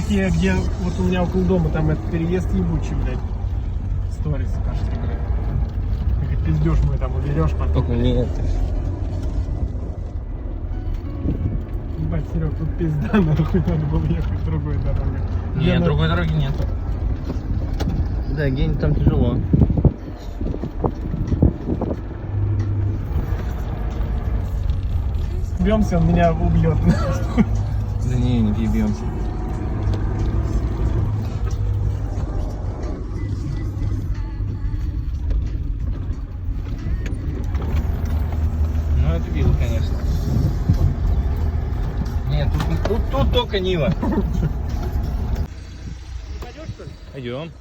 такие, где вот у меня около дома там этот переезд ебучий, блядь. Сторис кажется, блядь. Как пиздеж мой там уберешь потом. Нет. Ебать, Серег, тут пизда, нахуй надо было ехать другой дорогой. Нет, другой дороги нет. Да, Гень, там тяжело. Бьемся, он меня убьет. Да не перебьемся. Ну это видно, конечно. Нет, тут только Нива. Пойдешь, что ли? Пойдем.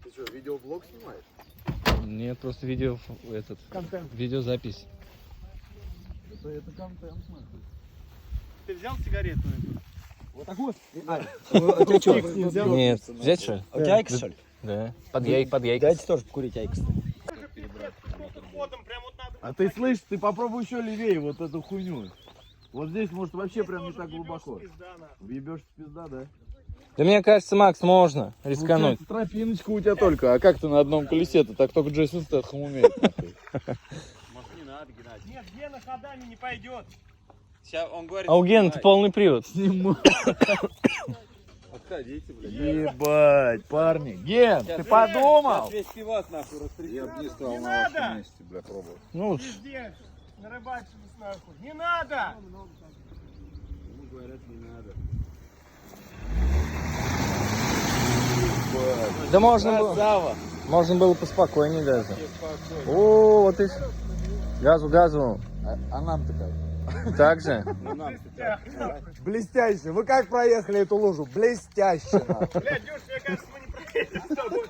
Ты что, видеоблог снимаешь? Нет, просто видео, Контент. видеозапись. Это контент, нахуй. Ты взял сигарету эту? Вот так вот. У тебя что? Не взял? Нет, взять что ли? А у тебя айкос, что ли? Да. Под яйкос. Дайте тоже покурить айкос. А ты слышишь, ты попробуй еще левее вот эту хуйню. Вот здесь может вообще прям не так глубоко. Въебешь пизда, да? Да мне кажется, Макс, можно рискануть. Ну, тропиночка у тебя только. А как ты на одном колесе-то? Так только Джейсон Стэтхэм умеет. Может не надо, Геннадий. Нет, Гена ходами не пойдет. Сейчас он говорит. А у Гена полный привод. Отходите, блядь. Ебать, парни. Ген, ты подумал? Сейчас весь пивас нахуй растрясет. Я бы не стал Не на надо! вашем месте, бля, пробовать. Ну, Пиздец. Нарыбачились нахуй. Не надо! Ему говорят, не надо. да можно было поспокойнее даже. О, вот и газу. А нам-то как? Так же. Ну нам-то как? Блестяще. Вы как проехали эту лужу? Блестяще. нахуй. Блядь, Дюш, мне кажется, мы не проедем с тобой.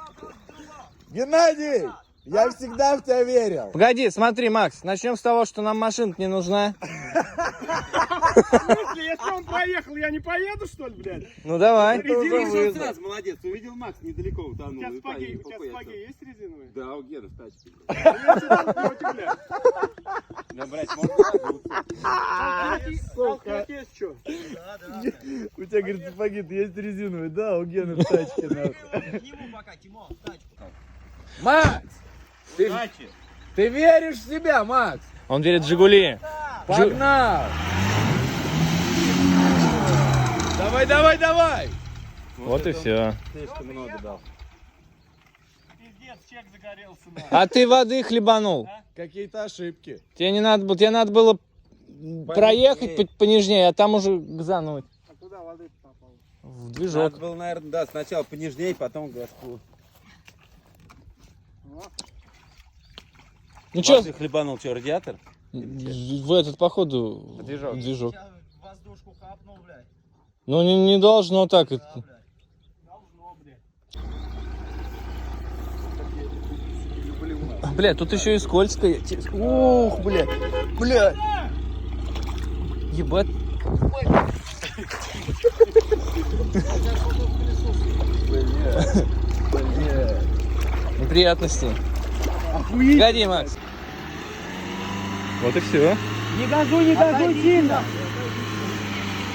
Геннадий, я всегда в тебя верил. Погоди, смотри, Макс, начнем с того, что нам машина не нужна. Если он проехал, я не поеду, что ли, блядь? Ну давай. Резиновый сразу, молодец. Увидел Макс, недалеко У утонул. тебя И сапоги, поехал. есть резиновые? Да, у Гены в тачке. Я тебя пьете, блядь. Да, брать, можно. Толкать есть что? У тебя, говорит, сапоги есть резиновые. Да, у Гены в тачке. Макс, ты веришь в себя, Макс? Он верит в Жигули. Погнал. Давай. Вот и все. Слишком много дал. Пиздец, чек загорелся, нахуй. А ты воды хлебанул. Какие-то ошибки. Тебе надо было проехать понежнее, а там уже газануть. А куда воды попала? В движок. Надо было, наверное, да, сначала понежнее, потом газку. Ну что, Ты хлебанул, что, радиатор? в этот, походу, движок. Воздушку хапнул, блядь. Ну не должно так. Должно, блядь. Бля, тут еще и скользко. Ух, блядь. Ебать. Неприятности. Погоди, Макс. Вот и все. Не газуй сильно!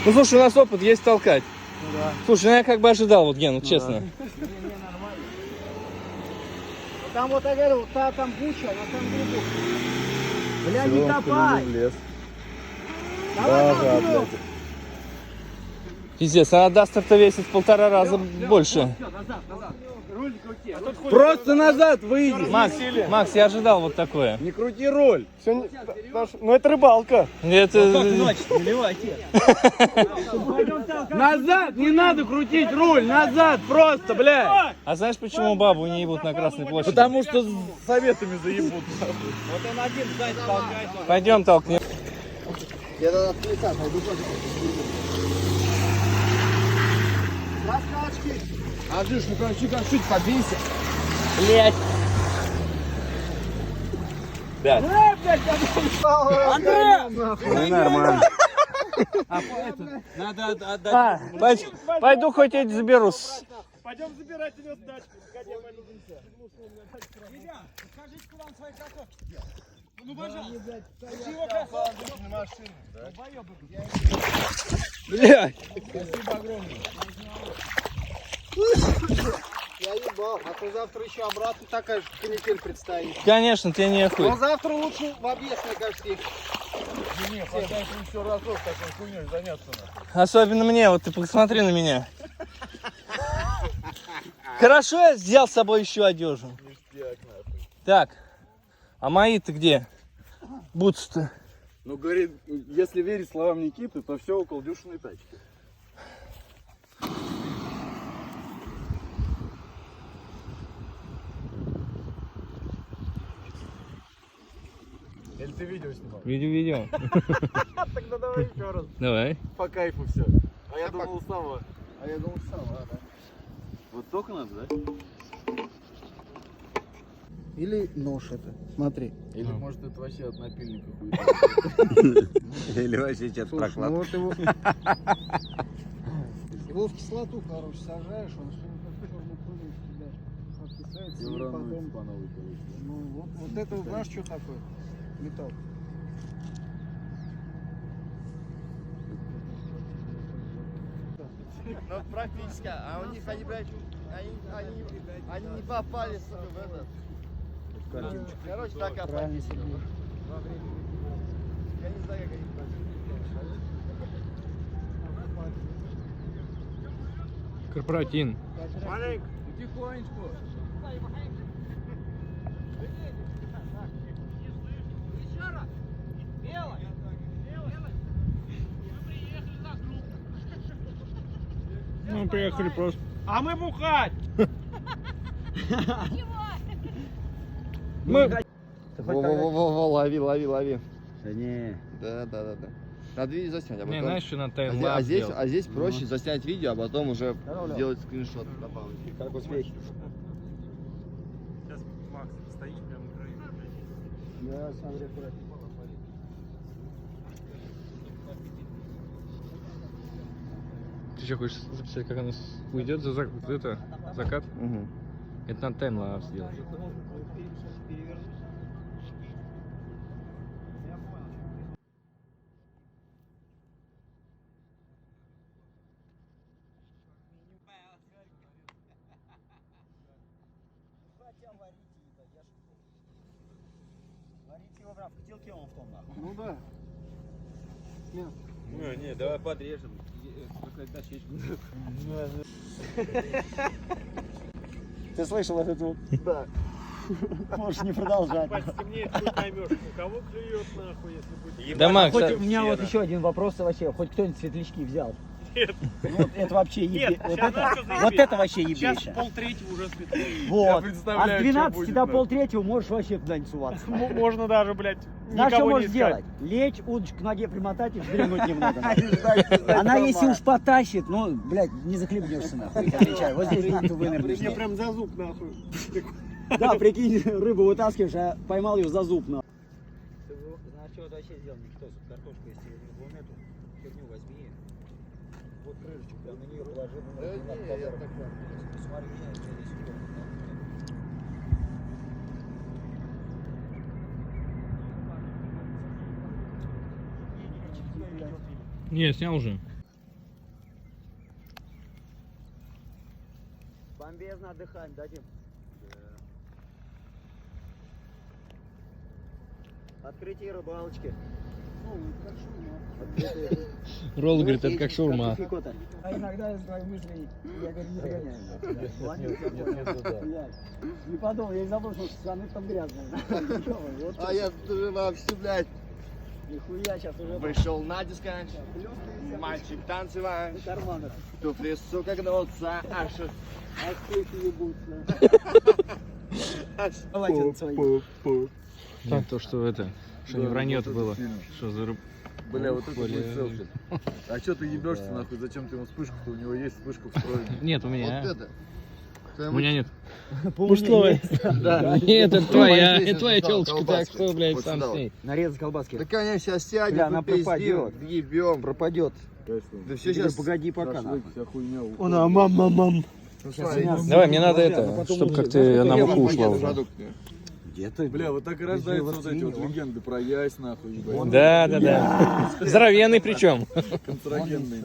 Ну слушай, у нас опыт есть толкать. Слушай, ну я как бы ожидал, вот Ген, честно. Там вот, я говорю, там куча, на там глубоко. Бля, не копай! Давай, давай, Пиздец, а Дастер-то весит в 1,5 раза больше. Руль крути. А тут хоть Просто назад выйди. Макс, я ожидал вот такое. Не крути руль. ну это рыбалка. Это... Назад, не надо крутить руль. Назад просто, блядь. А знаешь, почему бабу не ебут на Красной площади? Потому что с советами заебут. Вот он один сзади толкает. Пойдем толкнем. Я тогда в колеса найду тоже. Раскачки. Ажиш, ну короче, как шить, подвинься. Блять. Ну нормально. А это, надо отдать. Пойду хоть эти заберу. Пойдем забирать у него тачку. Погоди, я пойду. Блядь. Я ебал, а то завтра еще обратно такая же канитель предстоит. Конечно, тебе не охуй. Но завтра лучше в объезд, мне кажется, их. Не, пока еще разок такой хуйней заняться надо. Особенно мне, вот ты посмотри на меня. Хорошо, я взял с собой еще одежду. Так, а мои-то где? Бутсы-то. Ну, говорит, если верить словам Никиты, то все около Дюшиной тачки. Или ты видео снимал? Видео. Тогда давай еще раз. Давай. По кайфу все. А я думал сама. Да. Вот только надо, да? Или нож это. Смотри. Или может это вообще от напильника хуй. Или вообще что-то Слушай, прокладывает. ну вот его... Его в кислоту, короче, сажаешь, он что-то черную пыль кидаешь. Откисается, и потом... по новой, короче. Ну вот это, знаешь, что такое? Металл. Ну, практически. А у них, они, блядь, они не попали, сука, в этот. Короче, такая практика. Я не знаю, как они Корпоратин. Тихонечку. Ну, приехали просто. А мы бухать! Мы... Во-во-во, лови. Да не. Да. Надо видео заснять, а Не, потом... знаешь, что на А таймлапс здесь, делать? а здесь проще заснять видео, а потом уже сделать скриншот. Как успехи? Сейчас, Макс, стоишь прямо на краю. Да, смотри, аккуратно. Ты что, хочешь записать, как она уйдет за это, закат? Угу. Это на таймлапс делать. Варите его в котелке, он в том нахуй. Ну да. Не, давай подрежем. Дощечку. Ты слышал этот звук? Да. Можешь не продолжать. Пальцы темнеет, хуй поймешь, у кого клюет нахуй, если будет. Да, Макс, Хоть у меня вот еще один вопрос вообще. Хоть кто-нибудь светлячки взял? Нет. Вот это вообще Нет, ебе... Вот сейчас это, надо вот заебись. это вообще Сейчас ебейше. полтретьего уже светлее. Вот. Я А представляю, с что 12 будет, до да. полтретьего можешь вообще куда-нибудь суваться. Можно даже, блядь, Знаешь, что никого не можешь искать. сделать? Лечь, удочку к ноге примотать и взглянуть немного. Она если уж потащит, ну, блядь, не захлебнешься нахуй. Я отвечаю. Вот здесь ты вынырнешь. Мне прям за зуб нахуй. Да, прикинь, рыбу вытаскиваешь, а поймал ее за зуб нахуй. Знаешь, что это вообще сделано, Никитос? Картошку, если вон эту херню возьми, вот крышечку, прям на нее положи. Смотри, меня здесь Не, снял уже. бомбезно отдыхаем, дадим. Открытие рыбалочки. Ролл, говорит, это как шаурма. А иногда из твоих мыслей, я говорю, не загоняю. Не подумал, я и забыл, что штаны там грязные. А я тоже вообще, блядь, Нихуя, сейчас уже пришел на диско, мальчик танцевать, в карманах. туфли, сука, гнутся, аж... А сколько ебутся. Давайте свои. Не, то, что это, что не вранье-то было. Что за рыб... Бля, вот это Бля. будет селфи. А чё ты ебешься нахуй? Зачем ты ему вспышку-то? У него есть вспышка встроенная. Нет, у меня. Вот это. У меня нет. Мужское. Да. Нет, это твоя, здесь это твоя вот телочка, колбаски. так что, блядь, Вот сам сюда с ней. Нарезать колбаски. Да, конечно, сейчас сядем, Бля, она попиздим, пропадет. ебем. Пропадет. Да все сейчас... Погоди пока. Вся хуйня уходит. Она мам. Ну, смотри, Давай, мне надо это, чтобы как-то она в ухо ушла уже. продукт. Где ты? Бля, вот так и рождаются вот эти вот легенды про ясь, нахуй, ебать. Да. Здоровенный причем. Канцерогенные.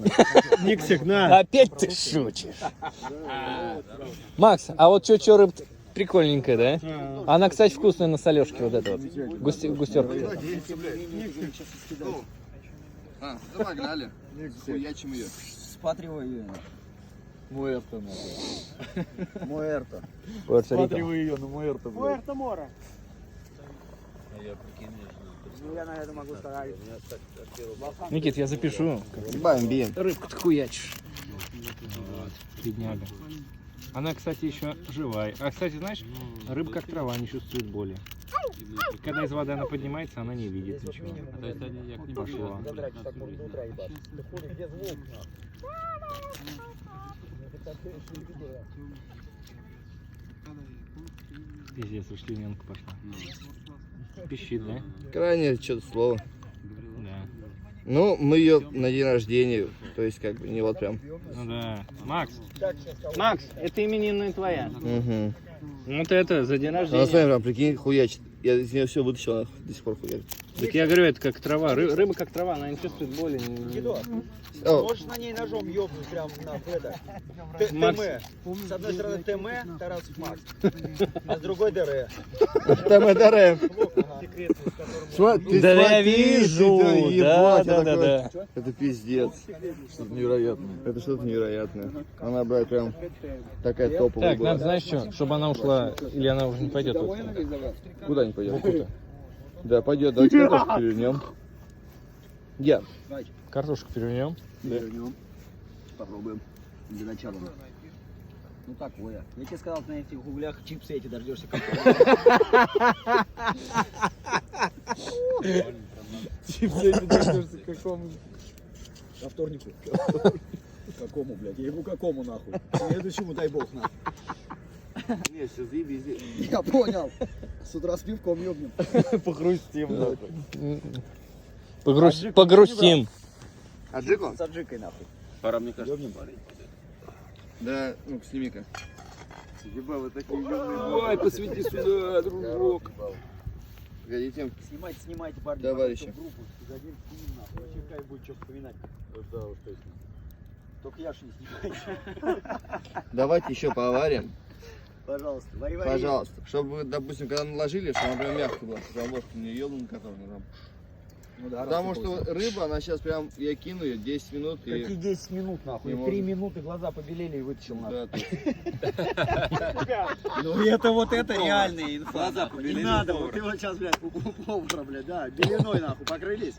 Никсик, на. Опять ты шутишь. Макс, а вот чё рыб прикольненькая, да? Она, кстати, вкусная на солёшке, вот эта вот. Густерка. Да погнали. Хуячим ее. Спатривай ее. Муэрто, нахуй. Муэрто. Смотривай ее на Муэрто, блядь. Пуэрто Мора. Ну, я на это могу сказать. Никит, я запишу. Бомбин. Рыбку-то хуячишь. Бедняга. Она, кстати, еще живая. А, кстати, знаешь, рыбка как трава не чувствует боли. Когда из воды она поднимается, она не видит ничего. То есть они як не пошла. Пиздец, уж лененка пошла. Пищит, да? Крайнее что-то слово. Да. Ну, мы ее на день рождения, то есть как бы не вот прям. Ну да. Макс, это именинная твоя. Угу. Вот это, за день Она рождения. с вами прям, прикинь, хуячит. Я из нее все вытащил, она до сих пор хуячит. Так я говорю, это как трава. Рыба как трава, она не чувствует боли. О, Можешь на ней ножом ёбнуть прям на это. Макс. ТМ. С одной стороны ТМ, Тарасов Макс. А с другой ДР. там это рэп. Да я вижу. Да. Это пиздец. Что-то невероятное. Это что-то невероятное. Она, брат, прям такая топовая Так, была. надо, знаешь что, чтобы она ушла, или она уже не пойдет. Вот. Куда не пойдет? Да, пойдет. Давайте картошку перевернем. Я. Картошку перевернем. Попробуем. Для начала. Ну такое. Я тебе сказал, на этих углях чипсы эти дождешься как Чипсы эти дождешься к какому? ко вторнику. Какому, блядь? Я ебу какому нахуй? Следующему дай бог нахуй. Не, все, заебись. Я понял. С утра с пивком ёбнем. Похрустим. Погрустим. Аджико? С аджикой нахуй. Пора, мне кажется, парень. Да, ну-ка, сними-ка. Еба, вы такие ёбаные. Давай, посвети сюда, дружок. Погодите. Снимайте, парни. Товарищи. потом группу. За один снимем нахуй. Вообще кайф будет что вспоминать. Да уж точно. Только я ж не снимайте. Давайте еще поварим. Пожалуйста. Вари. Пожалуйста. Чтобы вы, допустим, когда наложили, чтобы она прям мягкая была. Чтобы ложку не ёбнул, который там. Ну да, Потому что рыба, она сейчас прям, я кину ее 10 минут и... Какие 10 минут нахуй? Не 3 может. минуты глаза побелели и вытащил нахуй. Да, ты- Ну это вот это реальная инфа. Глаза нахуй. побелели Не надо, у вот ты вот сейчас, блядь, у повара, блядь, да, белиной нахуй покрылись.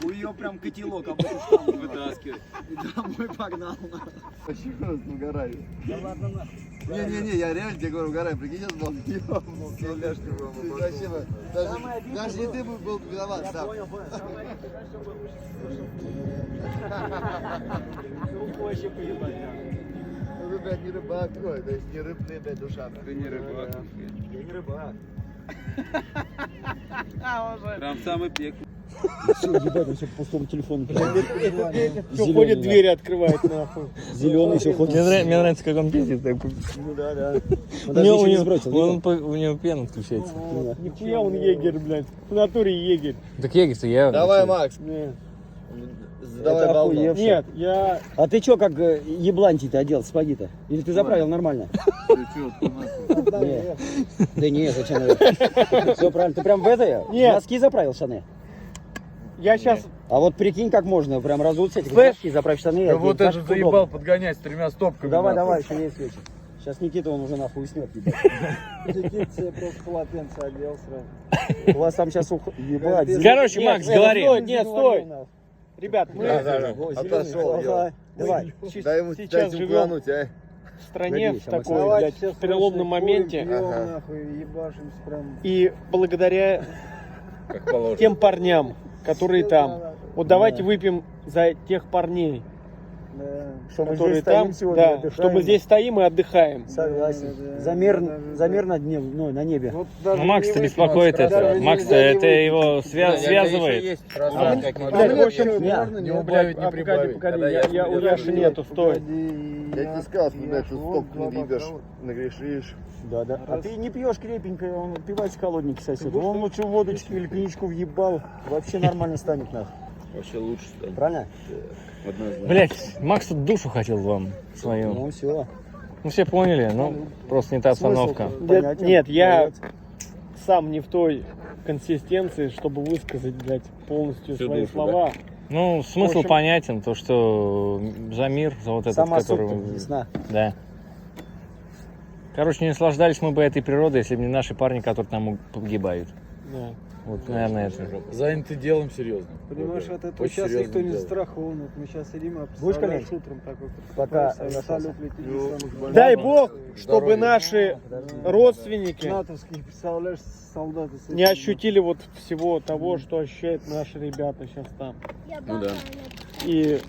У ее прям котелок об эту штангу Вытаскивай. и домой погнал нахуй. Почему я угораю? Да ладно нахуй. Не-не-не, я реально тебе говорю, угораю. Прикинь, сейчас был вообще, даже не ты был виноват Я сам. понял. Самое интересное, что было, что вообще поебать, да. Ну, блядь, не рыбак, ой, то есть не рыбная, блядь, душа. Ты не рыбак. Я не рыбак. Прям самый пек. Все, ебать, он все по пустому телефону. Кто ходит, двери открывает нахуй. Зеленый все ходит. Мне нравится, как он пиздит. Так. Ну да. У него пена отключается. Нихуя он егерь, блядь. В натуре егерь. Так егерь-то я... Давай, Макс, Нет, давай волну. Нет, я... А ты чё, как еблантий-то одел, сапоги-то? Или ты заправил нормально? Ты чё, ты нахуй? Нет. Да не, зачем? Все правильно. Ты прям в это? Нет. Носки заправил штаны? Я сейчас... А вот прикинь, как можно прям разуться эти Слышь? носки, заправить штаны. Да одеть. вот Знаешь, это как заебал удобно. подгонять с 3 стопками. Давай, нахуй. еще есть вечер. Сейчас Никита он уже нахуй уснет. Никита себе просто полотенце одел сразу. У вас там сейчас ебать. Короче, Макс, говори. Нет, стой. Ребят, мы Отошел, я. Давай. Дай ему сейчас живем курануть, а. в стране Погоди, в щас такой, Максим. блядь, переломном моменте. Ага. И благодаря Как положено. тем парням, которые там. Вот давайте выпьем за тех парней. Чтобы Которые здесь стоим там, сегодня, да, отдыхаем. что мы здесь стоим и отдыхаем. Согласен. Замер на дне, ну, на небе. Вот Ну, даже Макс-то не беспокоит выпить, это. даже Макс-то нельзя не это выпить. его связывает. Блядь, в общем, Не убавить, не прибавить. погоди, у Яши нету, стой. Я тебе сказал, что дальше стоп не выпьешь, нагрешишь. Да, да. А ты не пьешь крепенько, он пивать холодненький сосед. Он лучше водочки или коньячку въебал, вообще нормально станет нахуй. Вообще лучше станет. Правильно? Однозначно. Блять, Макс тут душу хотел вам свою. Ну все. Ну все поняли, ну просто не та обстановка. Нет, я сам не в той консистенции, чтобы высказать, блядь, полностью Всю свои душу, слова. Ну, смысл В общем- понятен, то что за мир, за вот этот, Сама который... суть ясна. Да. Короче, не наслаждались мы бы этой природой, если бы не наши парни, которые там погибают. Да. Вот, наверное, это. Заняты делом серьезно. Понимаешь, от этого Очень сейчас серьезным никто не делом. застрахован. Вот мы сейчас сидим, а Будешь представляешь, кормить? утром такой, Пока салют летит, Дай бог, чтобы наши родственники натовских, представляешь, солдаты. с не этим, ощутили вот всего того, что ощущают наши ребята сейчас там. Ну да. И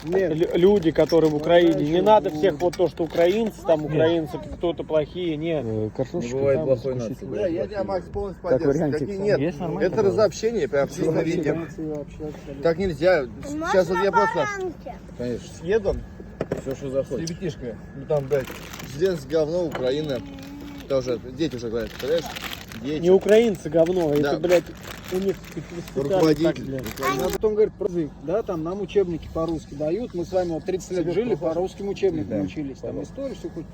люди, которые в Украине. Не надо всех вот то, что украинцы, там украинцы, кто-то плохие, нет. Не Картошечка. бывает плохой нации. Да, я тебя, Макс, полностью Как поддерживаю. вариантик. Такие нет. Есть нормально? Это разобщение, прям все на видео. Так нельзя. Сейчас вот я просто Конечно. с едом, Все, что с захочешь. ребятишками, ну там, блядь, Зеленский говно, Украина. Тоже, дети уже говорят, представляешь? Дети. Не украинцы говно, это, Да. блядь, у них воспитали так, Руководитель. блядь. А потом говорит про язык, да, там нам учебники по-русски дают, мы с вами вот 30 лет жили, по русским учебникам учились, там историю, все хоть.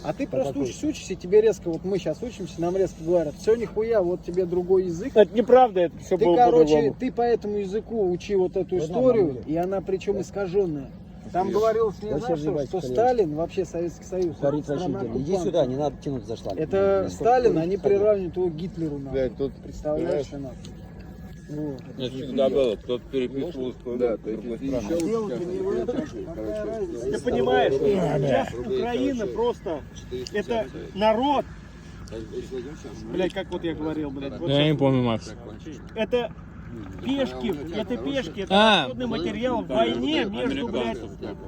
А ты просто учишься, тебе резко, вот мы сейчас учимся, нам резко говорят, все нихуя, вот тебе другой язык. Это неправда, это все Ты, было короче, по-другому. ты по этому языку учи вот эту историю, и она причем искаженная. Там говорилось, не Вообще знаю, что въебать, конечно. Сталин, вообще Советский Союз. Творит страна рачитель. Иди оккупанта. сюда, не надо тянуть за шталь. Это Сталин, они приравнивают его к Гитлеру. нахуй. Блядь, тут, Представляешь, нахуй? Вот. Это всегда было. Кто-то переписывал, да, Дело не в этом, какая разница? Ты понимаешь, сейчас Украина просто, это народ, блядь, как вот я говорил, блядь, вот Я не помню, Макс. это пешки, это А. расходный материал в войне между, блядь,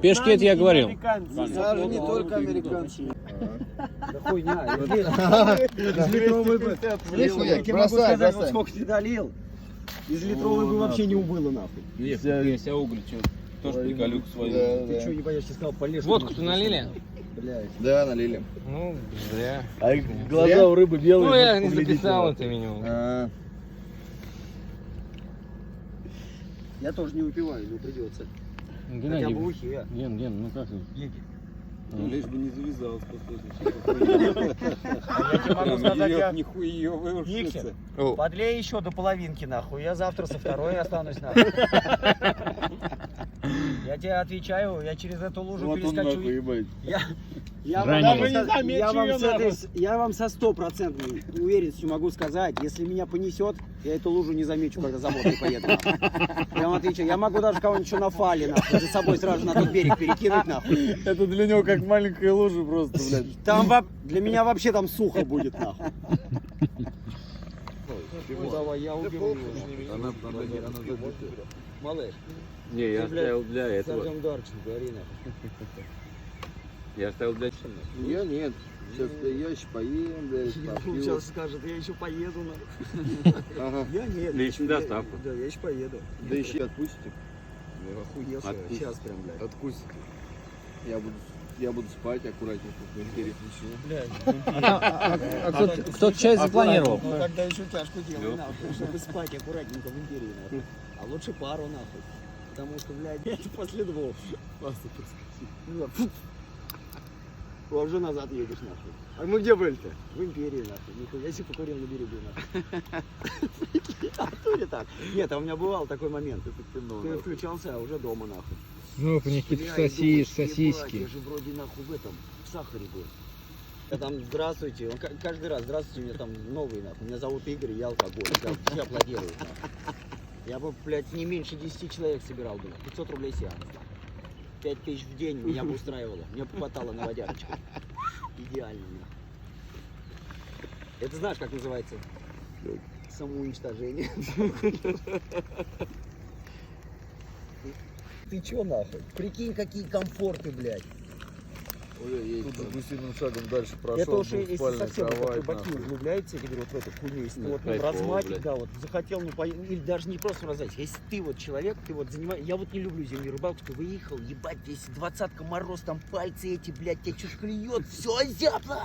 Пешки это я нами и говорил. американцами. Даже не только американцы. Да хуйня. Нихуя, Я могу бросай, сказать, вот бросай. сколько ты долил. Из литровой бы вообще не убыло нахуй. Я себя уголь, что тоже приколюк свою. Ты что, не боишься, сказал, полез. Водку-то налили? Блядь. Да, налили. Ну, зря. А глаза у рыбы белые. Ну, я не поглядите записал на- это меню. А, Я тоже не выпиваю, но придется. Хотя бы Геннадий, в ухе. Ген, ну как ты? Лишь бы не завязалось после. могу сказать, я- Нихуевый Никсен. о, Подлей еще до половинки, нахуй. Я завтра со второй останусь, нахуй. Я тебе отвечаю, я через эту лужу Вот он перескочу. нахуй, ебать. Я Ранее. вам, Даже не замечу я, вам её с этой- нахуй. я вам со стопроцентной уверенностью могу сказать, если меня понесет, я эту лужу не замечу, когда за мной поеду. нахуй. Я вам отвечаю, я могу даже кого-нибудь еще на фале, нахуй, за собой сразу на тот берег перекинуть, нахуй. Это для него как маленькая лужа просто, блядь. Там для меня вообще там сухо будет, нахуй. Ну, давай, я уберу его. Она забита. Малыш, Не, я Ты, блядь, оставил для этого. Сержант Дарченко, Арина. Я оставил для я нет. Сейчас я еще поем, блядь, попью. Сейчас скажет, я еще поеду, нахуй. Ага. Я нет. Личную я- доставку. Да, я еще поеду. Да еще отпустите. Охуевшая. Отпусти. Сейчас прям, блядь. Отпустите. Я буду спать аккуратненько, в интерьере ничего. Кто часть запланировал? Ну тогда еще чашку делай, нахуй, чтобы спать аккуратненько в империи, нахуй. А лучше пару, нахуй. Потому что, блядь, это после двух. Ну, фу. А уже назад едешь, нахуй. А мы где были-то? В империи, нахуй. Нихуя себе покурил на берегу, нахуй. А то ли так? Нет, а у меня бывал такой момент. Ты включался, а уже дома, нахуй. Ну, у них Бля, какие-то и думаешь, сосиски. ебать, я же вроде нахуй в этом, в сахаре был. Я там, здравствуйте, он каждый раз, здравствуйте, меня там новый, нахуй. Меня зовут Игорь, я алкоголь. Да, все аплодируют, нахуй. Я бы, блядь, не меньше 10 человек собирал бы. 500 рублей сеанс. 5000 в день меня бы устраивало. Мне бы хватало на водярочку. Идеально, нахуй. Это знаешь, как называется? Самоуничтожение. Ты чё нахуй? Прикинь, какие комфорты, блядь. Тут же гусиным шагом дальше прошел. Это уже, был если спальная совсем вот кровать, рыбаки нахуй. углубляются, я говорю, вот в эту хуйню, если ты Ну, вот ну, кайфово, разматик, блядь. да, вот захотел, ну, или даже не просто разматик, если ты вот человек, ты вот занимаешь, я вот не люблю зимнюю рыбалку, ты выехал, ебать, если 20-ка мороз, там пальцы эти, блядь, тебя что-то клюет, все озябно,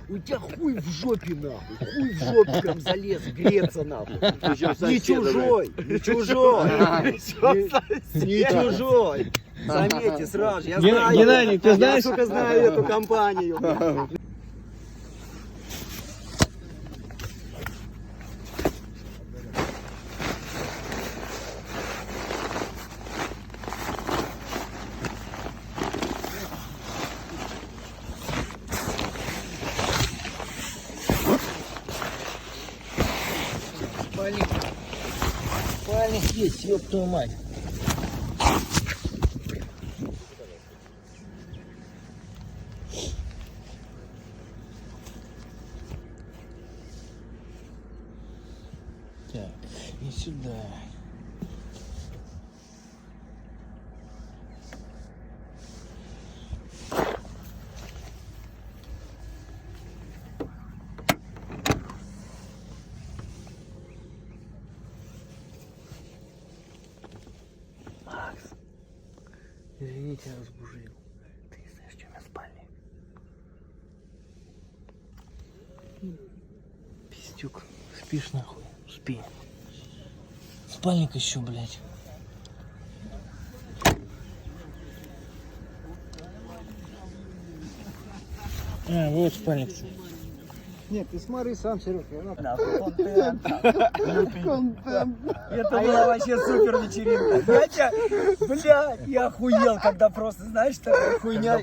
у тебя хуй в жопе, нахуй, хуй в жопе прям залез, греться, нахуй. Не чужой, не чужой, не чужой. Заметьте сразу, же, я знаю, Геннадий, ты знаешь? я, сука, знаю эту компанию. Спальник есть, ёб твою мать. Так, и сюда. Макс, извините, я разбужил. Ты знаешь, что у меня спальник? Пиздюк, спишь нахуй? Спи. Спальник еще, блядь. А, вот спальник. Нет, ты смотри сам, Серег. Контент. Это была вообще супер вечеринка. Я тебя, блядь, я охуел, когда просто, знаешь, такая хуйня.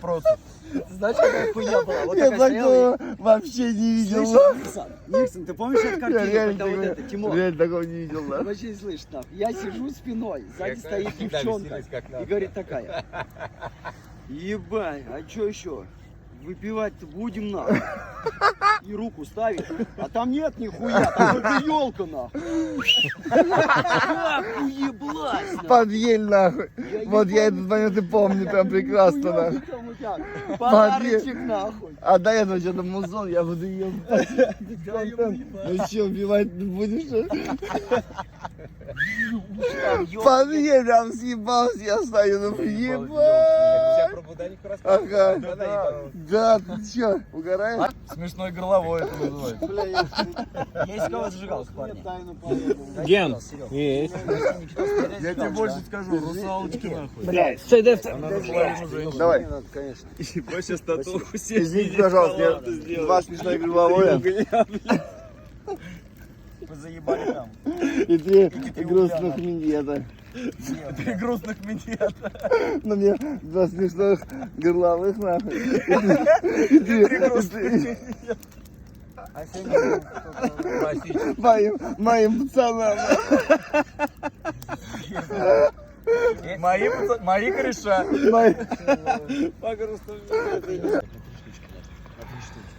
Знаешь, какая хуйня была? Вот такая стояла и- вообще не видел. Слышишь, Никсон, ты помнишь эту картину, реально когда вот такого- это, Тимур? Реально такого не видел, да? Вообще не слышишь, нахуй. Я сижу спиной, сзади стоит девчонка и говорит такая: ебать, а что еще? Выпивать-то будем, нахуй. И руку ставит, а там нет нихуя, там только елка, нахуй. Как уеблась, нахуй. Под ель, нахуй. Я Вот я ебаный этот момент и помню прям прекрасно, Нихуя нахуй. ты там у тебя. Подарочек, нахуй. А до этого что-то музон, я буду ее Да, ему ебать. Ну что, убивать будешь? что ли? Там ёлка. Под ель прям съебался, я стою, ну ебать. Про Буданику Ага. Да, ты чё, угораешь? Смешной горловой это называется. Есть у кого зажигалка, парни? Ген, есть. Я тебе больше скажу, русалочки нахуй. Блядь, стой, дай Давай. Конечно. Сейчас татуху извините, пожалуйста, я два смешной горловое. Вы заебали там. И три грустных миньета. Три грустных минета. Ну мне два смешных горловых нахуй. И три грустных. А сегодня Моим пацанам. Мои кореша. по грустным минетам. Три штуки.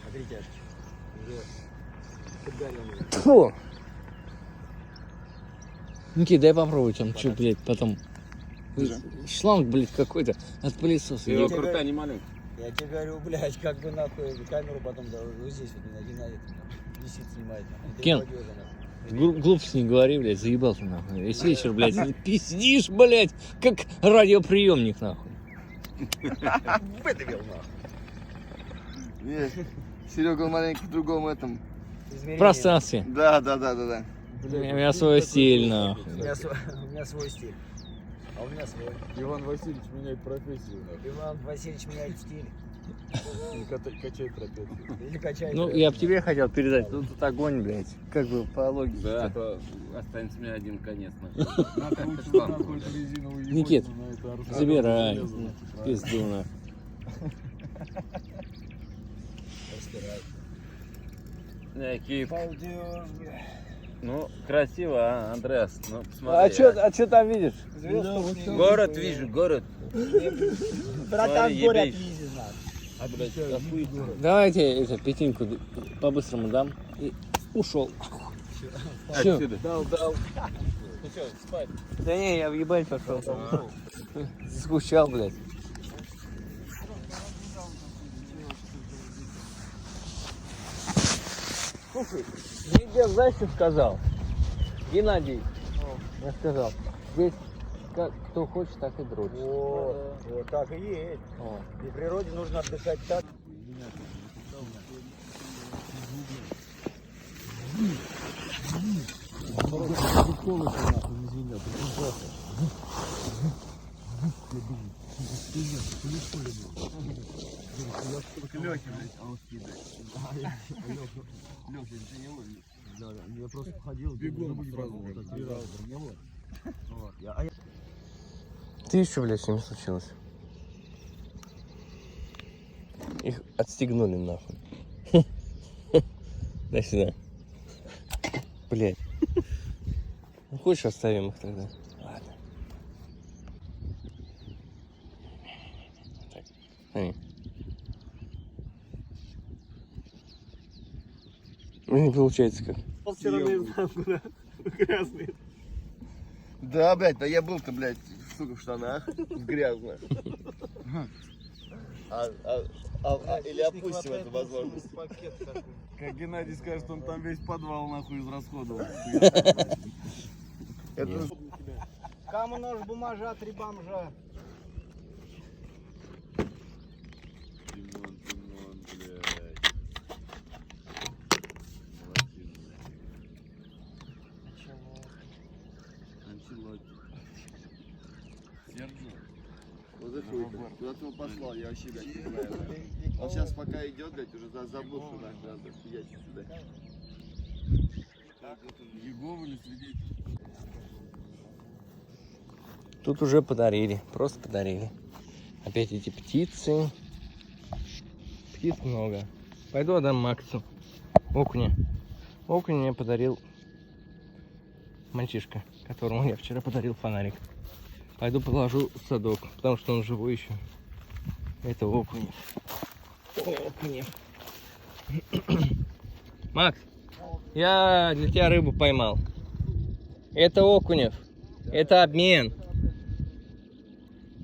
А три тяжкие. Уже подгорелые. Фу. Никит, дай попробовать, там что, блядь, потом... Шланг, блядь, какой-то от пылесоса. Его тебе крута не маленькая. Я тебе говорю, блядь, как бы нахуй камеру потом да, вот здесь вот один на этом висит, снимает. нахуй. Ты Кен. молодежи, нахуй. Глупость не говори, блядь, заебался нахуй. Весь вечер, блядь, пиздишь, блядь, как радиоприемник, нахуй. Выдавил нахуй. Нет, Серега маленький в другом этом. Измерение. В пространстве. Да. У меня свой стиль, нахуй. У меня свой стиль. А у меня свой. Иван Васильевич меняет профессию. нахуй. Иван Васильевич меняет стиль. Или качает трапецию. Или качает. Ну, я бы тебе хотел передать, тут огонь, блядь, как бы по логике. Да, то останется мне один конец. Накручивать какой-то резиновый Никит, ебать, на это оружие. забирай, Железо, нахуй, пизду, нахуй. Никит, Балдеж, бля. ну красиво, а, Андреас? Ну, посмотри. А чё там видишь? Город вижу, город. Братан, Смотри, горе ебись. отвези нас. А, блядь, Давайте это, пятинку по-быстрому дам. И ушел. Всё. Отсюда. Да не, я въебать пошел. Скучал, блядь. Слушай, мне знаешь, что сказал? Геннадий, я сказал, здесь как кто хочет, так и дрочит. Вот так и есть. И природе нужно отдыхать так. Я просто ходил, бегом сразу, так 3 раза не было. Ты еще, блядь, с ними случилось? Их отстегнули нахуй. Дай сюда. Блядь. Ну хочешь оставим их тогда? Ладно. Так, смотри. Ну не получается как. Вчера не знаю куда. Грязный. Да, блядь, да я был-то, блядь, сука, в штанах, грязно. Или опустим эту возможность. Как Геннадий скажет, он там весь подвал нахуй израсходовал. Кому нож, бумажа, 3 бомжа. Тимон, блядь. Анчелотти. Серджио. Вот это хуйка. Куда ты его послал, я вообще, блядь, не знаю. Он сейчас пока идет, блядь, уже забыл, что надо фигачить сюда. Егов или свидетель? Тут уже подарили, просто подарили. Опять эти птицы. Птиц много. Пойду отдам Максу. Окуня. Окуня мне подарил мальчишка, которому я вчера подарил фонарик. Пойду положу в садок, потому что он живой еще. Это окунь. Окунь. Макс, я для тебя рыбу поймал. Это окунев. Это обмен.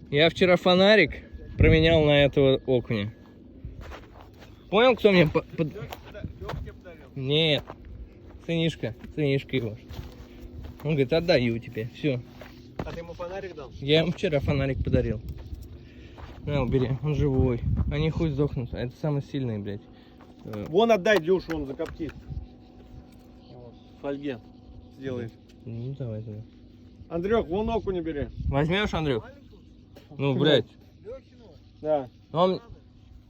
Я вчера фонарик променял на этого окуня. Понял, кто мне... Нет. Сынишка его. Он говорит, отдаю тебе. Все. А ты ему фонарик дал? Я ему вчера фонарик подарил. На, убери, он живой. Они хуй сдохнут. Это самый сильный, блядь. Вон отдай Дюшу, он закоптит. В фольге сделает. Ну, давай тогда. Андрюх, вон окуня бери. Возьмешь, Андрюх? Ну, блядь. Да. Он...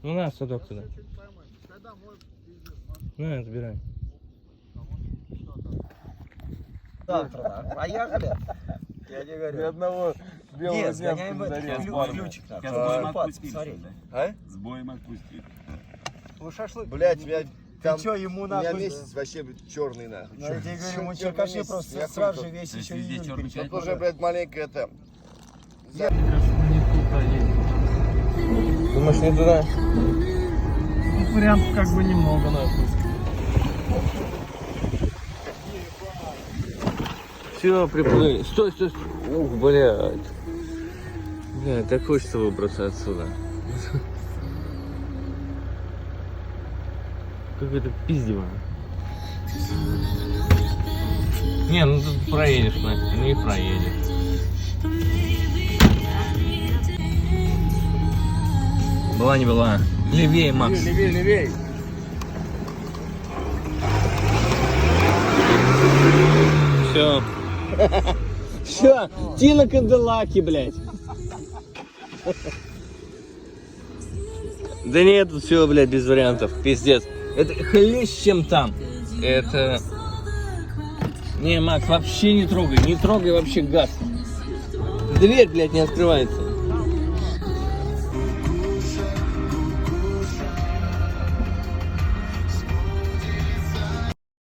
Ну, на, садок туда. На, забирай. Завтра, поехали. Я тебе говорю. Ни одного белого Нет, дня сгоняем в этот ключик. Я с боем отпустил. А? С боем отпустил. Вы шашлык. Блядь, меня там... Ты чё, ему У меня нахуй? месяц вообще, блядь, черный нахуй. Ну, я тебе говорю, мы Чёрный черкаши месяц. просто Я сразу хуй же весь То есть еще везде июль черный перечеркнул. Тут уже, блядь, маленько это... Думаешь, не туда? Ну, вариантов как бы немного, нахуй. Все, приплыли. Стой. Ух, блядь. Бля, так хочется выбраться отсюда. Какое-то пиздево. Не, ну тут проедешь, нахуй. Ну и проедешь. Была не была. Левее, Макс. Левей. Все. Все, Тина Канделаки, блядь. Да нет, тут все, блядь, без вариантов. Пиздец. Это хлеще, чем там. Это... Не, Макс, вообще не трогай. Не трогай вообще, гад. Дверь, блядь, не открывается.